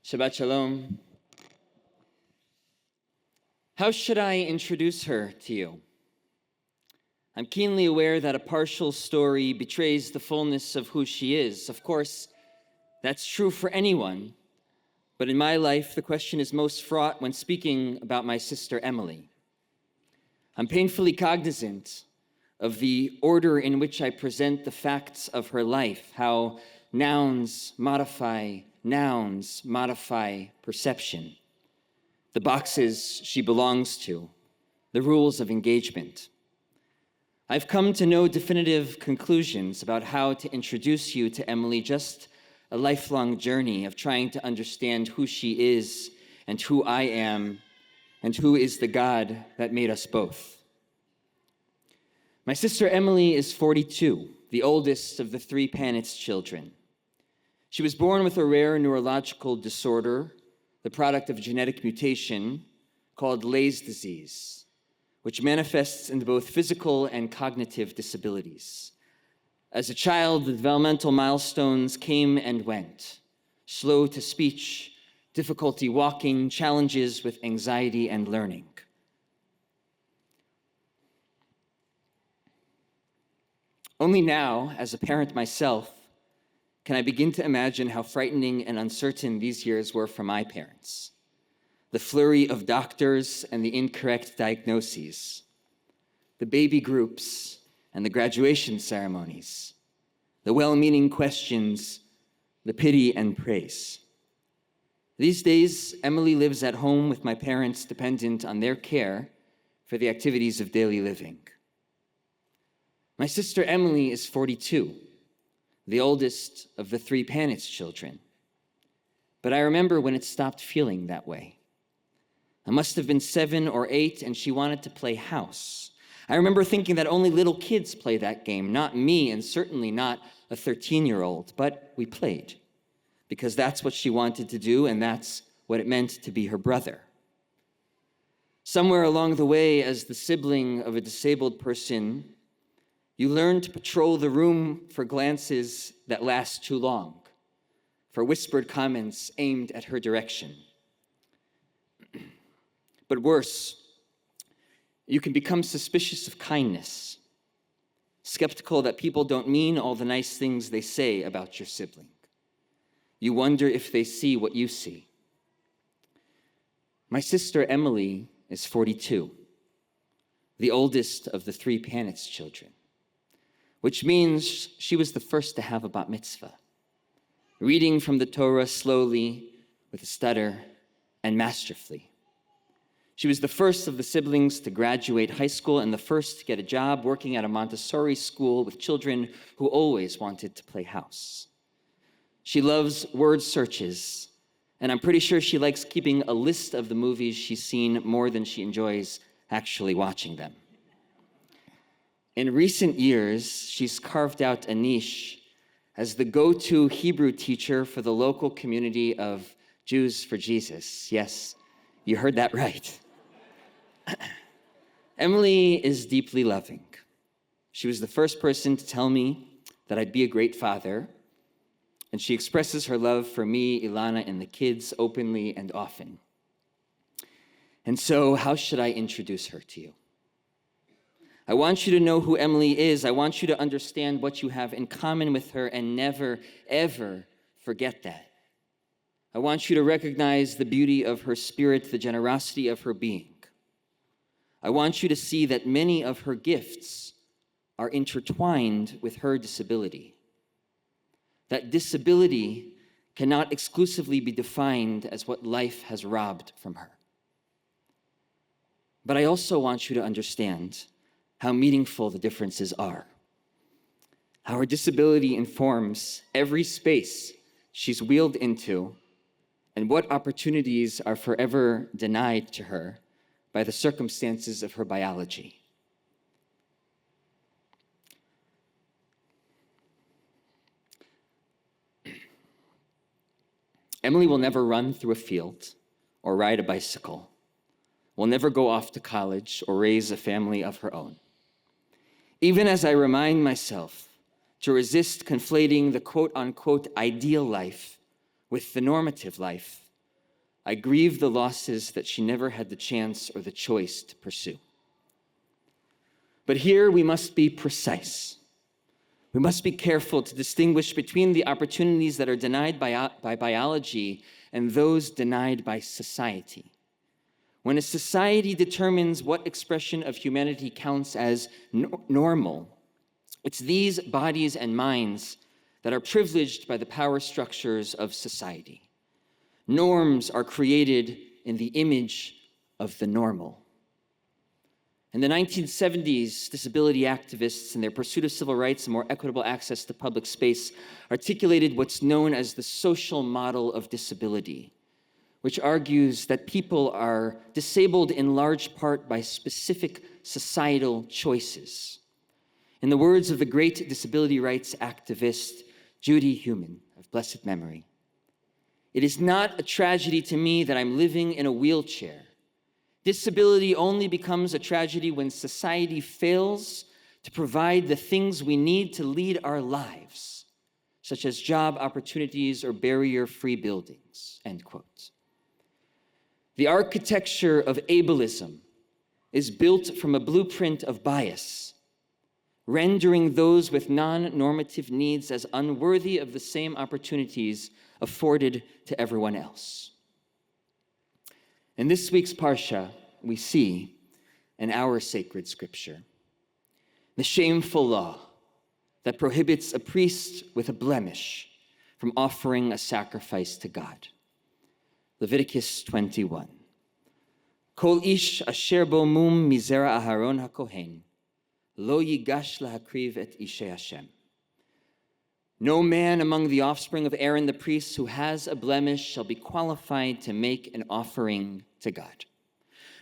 Shabbat Shalom. How should I introduce her to you? I'm keenly aware that a partial story betrays the fullness of who she is. Of course, that's true for anyone. But in my life, the question is most fraught when speaking about my sister Emily. I'm painfully cognizant of the order in which I present the facts of her life, how nouns modify perception, the boxes she belongs to, the rules of engagement. I've come to no definitive conclusions about how to introduce you to Emily, just a lifelong journey of trying to understand who she is and who I am and who is the God that made us both. My sister Emily is 42, the oldest of the 3 Panitz children. She was born with a rare neurological disorder, the product of genetic mutation called Leig's disease, which manifests in both physical and cognitive disabilities. As a child, the developmental milestones came and went: slow to speech, difficulty walking, challenges with anxiety and learning. Only now, as a parent myself, can I begin to imagine how frightening and uncertain these years were for my parents. The flurry of doctors and the incorrect diagnoses, the baby groups and the graduation ceremonies, the well-meaning questions, the pity and praise. These days, Emily lives at home with my parents, dependent on their care for the activities of daily living. My sister Emily is 42, the oldest of the 3 Panitz children. But I remember when it stopped feeling that way. I must have been 7 or 8, and she wanted to play house. I remember thinking that only little kids play that game, not me, and certainly not a 13-year-old, but we played, because that's what she wanted to do, and that's what it meant to be her brother. Somewhere along the way, as the sibling of a disabled person, you learn to patrol the room for glances that last too long, for whispered comments aimed at her direction. But worse, you can become suspicious of kindness, skeptical that people don't mean all the nice things they say about your sibling. You wonder if they see what you see. My sister Emily is 42, the oldest of the 3 Panitz children, which means she was the first to have a bat mitzvah, reading from the Torah slowly, with a stutter, and masterfully. She was the first of the siblings to graduate high school and the first to get a job working at a Montessori school with children who always wanted to play house. She loves word searches, and I'm pretty sure she likes keeping a list of the movies she's seen more than she enjoys actually watching them. In recent years, she's carved out a niche as the go-to Hebrew teacher for the local community of Jews for Jesus. Yes, you heard that right. Emily is deeply loving. She was the first person to tell me that I'd be a great father, and she expresses her love for me, Ilana, and the kids openly and often. And so, how should I introduce her to you? I want you to know who Emily is. I want you to understand what you have in common with her and never, ever forget that. I want you to recognize the beauty of her spirit, the generosity of her being. I want you to see that many of her gifts are intertwined with her disability. That disability cannot exclusively be defined as what life has robbed from her. But I also want you to understand how meaningful the differences are. How her disability informs every space she's wheeled into and what opportunities are forever denied to her by the circumstances of her biology. Emily will never run through a field or ride a bicycle, will never go off to college or raise a family of her own. Even as I remind myself to resist conflating the quote-unquote ideal life with the normative life, I grieve the losses that she never had the chance or the choice to pursue. But here we must be precise. We must be careful to distinguish between the opportunities that are denied by biology and those denied by society. When a society determines what expression of humanity counts as normal, it's these bodies and minds that are privileged by the power structures of society. Norms are created in the image of the normal. In the 1970s, disability activists, in their pursuit of civil rights and more equitable access to public space, articulated what's known as the social model of disability, which argues that people are disabled in large part by specific societal choices. In the words of the great disability rights activist Judy Heumann, of blessed memory, "It is not a tragedy to me that I'm living in a wheelchair. Disability only becomes a tragedy when society fails to provide the things we need to lead our lives, such as job opportunities or barrier-free buildings," end quote. The architecture of ableism is built from a blueprint of bias, rendering those with non-normative needs as unworthy of the same opportunities afforded to everyone else. In this week's Parsha, we see, in our sacred scripture, the shameful law that prohibits a priest with a blemish from offering a sacrifice to God. Leviticus 21. Kol ish asher bo mum mizera Aharon hakohen, lo yigash lahakriv et ishe Hashem. No man among the offspring of Aaron the priest who has a blemish shall be qualified to make an offering to God.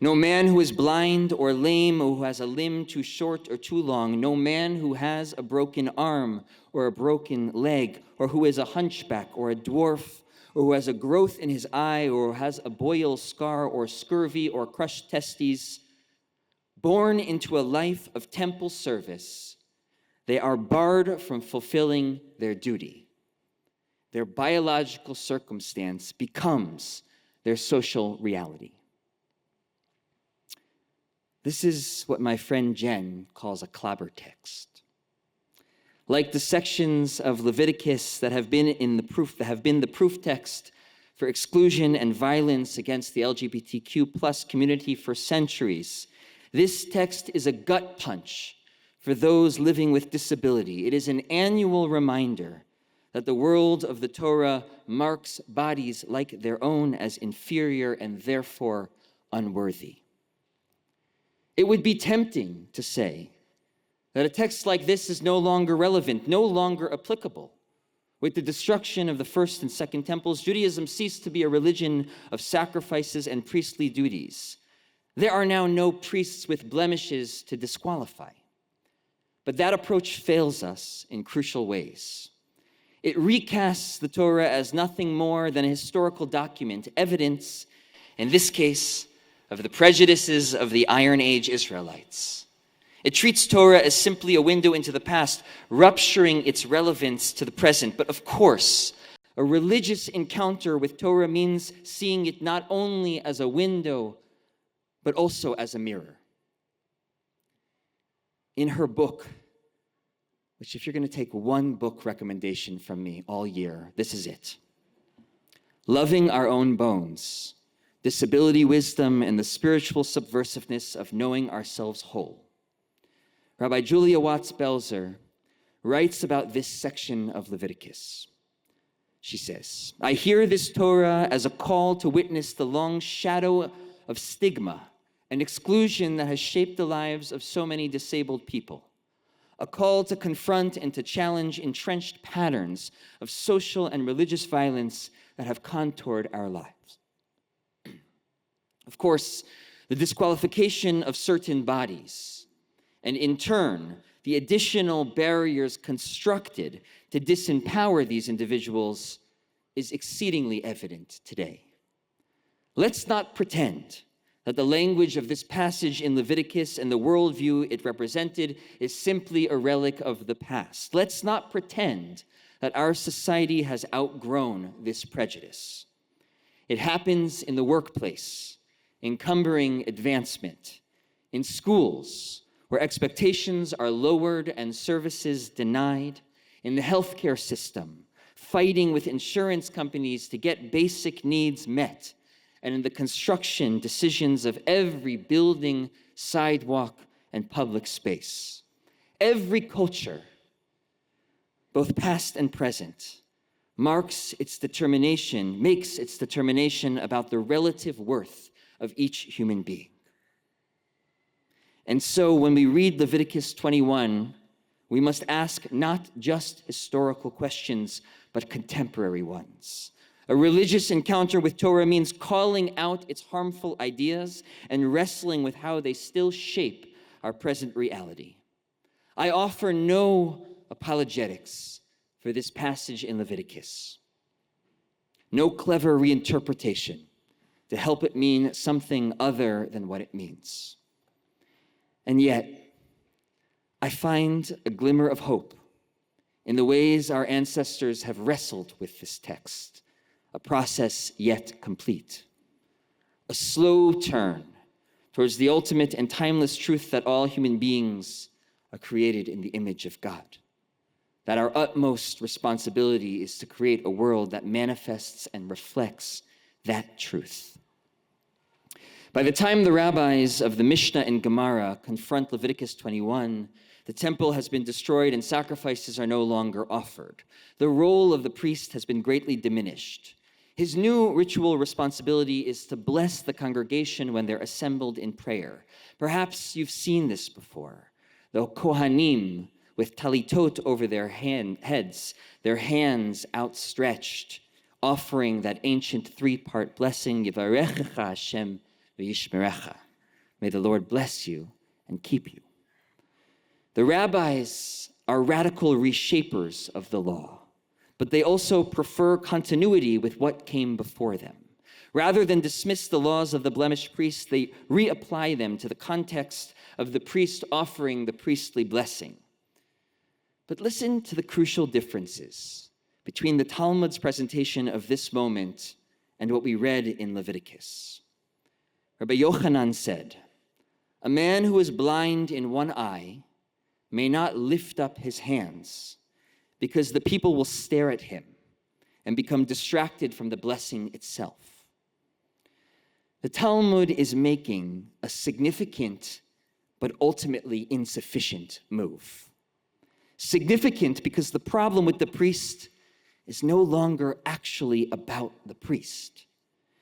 No man who is blind or lame or who has a limb too short or too long, no man who has a broken arm or a broken leg, or who is a hunchback or a dwarf, or who has a growth in his eye, or has a boil, scar, or scurvy, or crushed testes, born into a life of temple service, they are barred from fulfilling their duty. Their biological circumstance becomes their social reality. This is what my friend Jen calls a clobber text. Like the sections of Leviticus that have been the proof text for exclusion and violence against the LGBTQ plus community for centuries, this text is a gut punch for those living with disability. It is an annual reminder that the world of the Torah marks bodies like their own as inferior and therefore unworthy. It would be tempting to say that a text like this is no longer relevant, no longer applicable. With the destruction of the first and second temples, Judaism ceased to be a religion of sacrifices and priestly duties. There are now no priests with blemishes to disqualify. But that approach fails us in crucial ways. It recasts the Torah as nothing more than a historical document, evidence, in this case, of the prejudices of the Iron Age Israelites. It treats Torah as simply a window into the past, rupturing its relevance to the present. But of course, a religious encounter with Torah means seeing it not only as a window, but also as a mirror. In her book, which if you're going to take one book recommendation from me all year, this is it. Loving Our Own Bones, Disability Wisdom and the Spiritual Subversiveness of Knowing Ourselves Whole. Rabbi Julia Watts-Belzer writes about this section of Leviticus. She says, "I hear this Torah as a call to witness the long shadow of stigma and exclusion that has shaped the lives of so many disabled people. A call to confront and to challenge entrenched patterns of social and religious violence that have contoured our lives. Of course, the disqualification of certain bodies, and in turn, the additional barriers constructed to disempower these individuals is exceedingly evident today. Let's not pretend that the language of this passage in Leviticus and the worldview it represented is simply a relic of the past. Let's not pretend that our society has outgrown this prejudice. It happens in the workplace, encumbering advancement, in schools, where expectations are lowered and services denied, in the healthcare system, fighting with insurance companies to get basic needs met, and in the construction decisions of every building, sidewalk, and public space. Every culture, both past and present, makes its determination about the relative worth of each human being. And so when we read Leviticus 21, we must ask not just historical questions, but contemporary ones. A religious encounter with Torah means calling out its harmful ideas and wrestling with how they still shape our present reality. I offer no apologetics for this passage in Leviticus. No clever reinterpretation to help it mean something other than what it means. And yet, I find a glimmer of hope in the ways our ancestors have wrestled with this text, a process yet complete. A slow turn towards the ultimate and timeless truth that all human beings are created in the image of God, that our utmost responsibility is to create a world that manifests and reflects that truth. By the time the rabbis of the Mishnah and Gemara confront Leviticus 21, the temple has been destroyed and sacrifices are no longer offered. The role of the priest has been greatly diminished. His new ritual responsibility is to bless the congregation when they're assembled in prayer. Perhaps you've seen this before. The Kohanim, with talitot over their heads, their hands outstretched, offering that ancient three-part blessing, Yivarechecha Hashem v'yishmerecha. May the Lord bless you and keep you. The rabbis are radical reshapers of the law, but they also prefer continuity with what came before them. Rather than dismiss the laws of the blemished priest, they reapply them to the context of the priest offering the priestly blessing. But listen to the crucial differences between the Talmud's presentation of this moment and what we read in Leviticus. Rabbi Yochanan said, "A man who is blind in one eye may not lift up his hands because the people will stare at him and become distracted from the blessing itself." The Talmud is making a significant but ultimately insufficient move. Significant because the problem with the priest is no longer actually about the priest.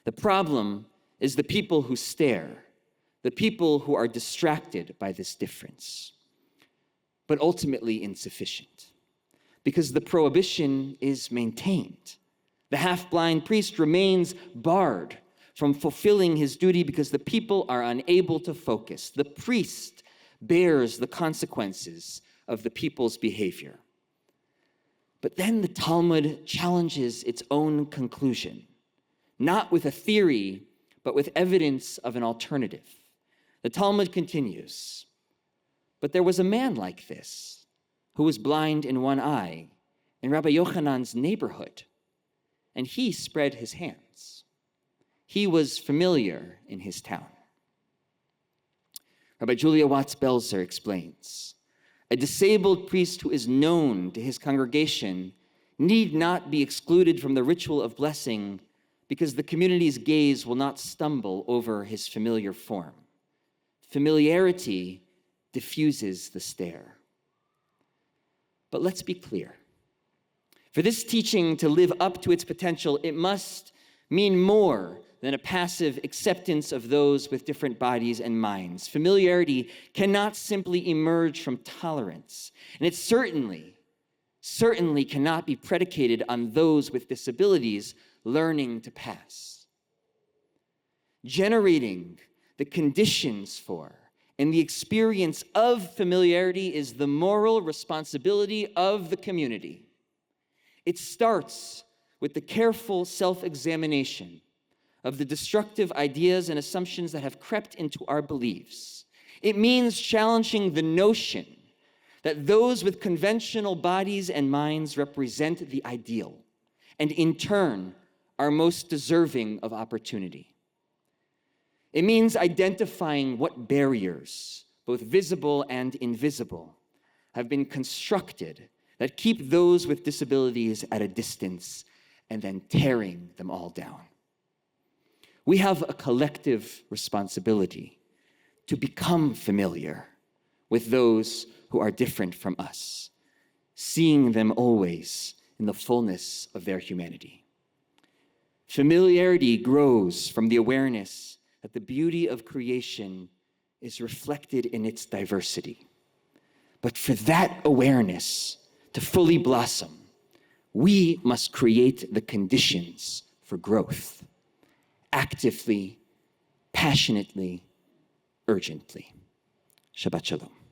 The problem is the people who stare, the people who are distracted by this difference. But ultimately insufficient, because the prohibition is maintained. The half-blind priest remains barred from fulfilling his duty because the people are unable to focus. The priest bears the consequences of the people's behavior. But then the Talmud challenges its own conclusion, not with a theory, but with evidence of an alternative. The Talmud continues, "But there was a man like this, who was blind in one eye, in Rabbi Yochanan's neighborhood, and he spread his hands. He was familiar in his town." Rabbi Julia Watts-Belzer explains, "A disabled priest who is known to his congregation need not be excluded from the ritual of blessing because the community's gaze will not stumble over his familiar form. Familiarity diffuses the stare." But let's be clear. For this teaching to live up to its potential, it must mean more than a passive acceptance of those with different bodies and minds. Familiarity cannot simply emerge from tolerance, and it certainly cannot be predicated on those with disabilities learning to pass. Generating the conditions for and the experience of familiarity is the moral responsibility of the community. It starts with the careful self-examination of the destructive ideas and assumptions that have crept into our beliefs. It means challenging the notion that those with conventional bodies and minds represent the ideal, and in turn are most deserving of opportunity. It means identifying what barriers, both visible and invisible, have been constructed that keep those with disabilities at a distance and then tearing them all down. We have a collective responsibility to become familiar with those who are different from us, seeing them always in the fullness of their humanity. Familiarity grows from the awareness that the beauty of creation is reflected in its diversity. But for that awareness to fully blossom, we must create the conditions for growth, actively, passionately, urgently. Shabbat Shalom.